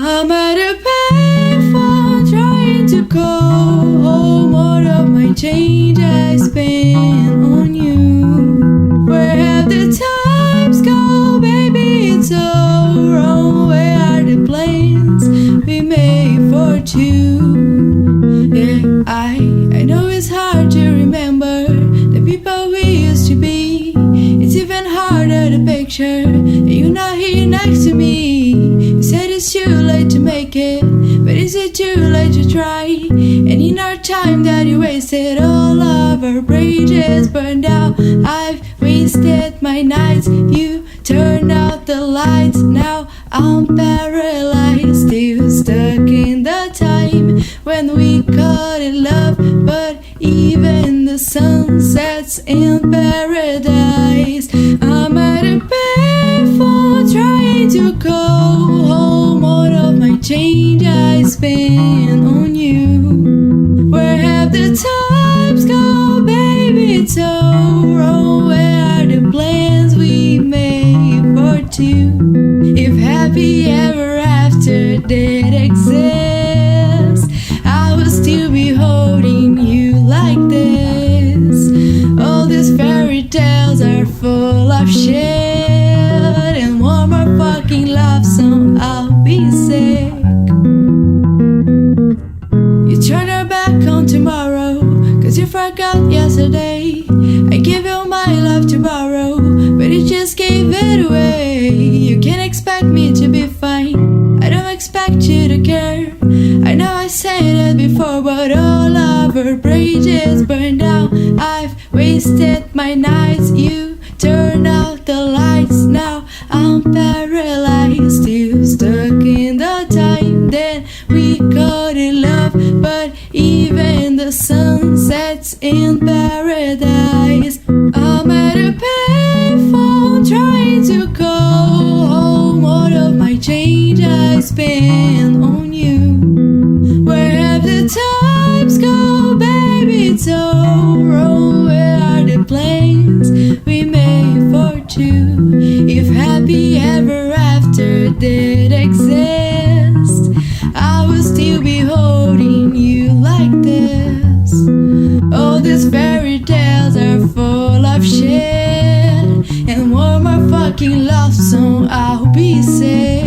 I'm at a payphone trying to call home. All of my change I spend on you. Where have the times go, baby? It's all wrong. Where are the plans we made for two? Yeah, I know it's hard to remember the people we used to be. It's even harder to picture that you're not here next to me. You said it's too late to make it, but is it too late to try? And in our time that you wasted, all of our bridges burned out. I've wasted my nights, you turned out the lights. Now I'm paralyzed, still stuck in the time when we caught in love. But even the sun sets in paradise. I'm at a payphone trying to call home. All of my change I spend on you. Where have the times go, baby? It's all wrong. Where are the plans we made for two? If happy ever after did exist, I would still be holding you like this. All these fairy tales are full of shit, and one more fucking love song, I'll be sick. You turn your back on tomorrow, cause you forgot yesterday. I gave you my love to borrow, but you just gave it away. You can't expect me to be fine, I don't expect you to care. I know I said it before, but all of our bridges burned out. I've wasted my nights, you turned out the lights. Now I'm paralyzed, still stuck in the time then we got in love. But even the sun sets in paradise. I'm at a payphone trying to call home. All of my change I spend on you. Where have the times go, baby? It's all wrong. Where are the plans we made for two? If happy ever after did exist, I would still be holding you like this. All these fairy tales are full of shit, and one more fucking love song, I'll be sick.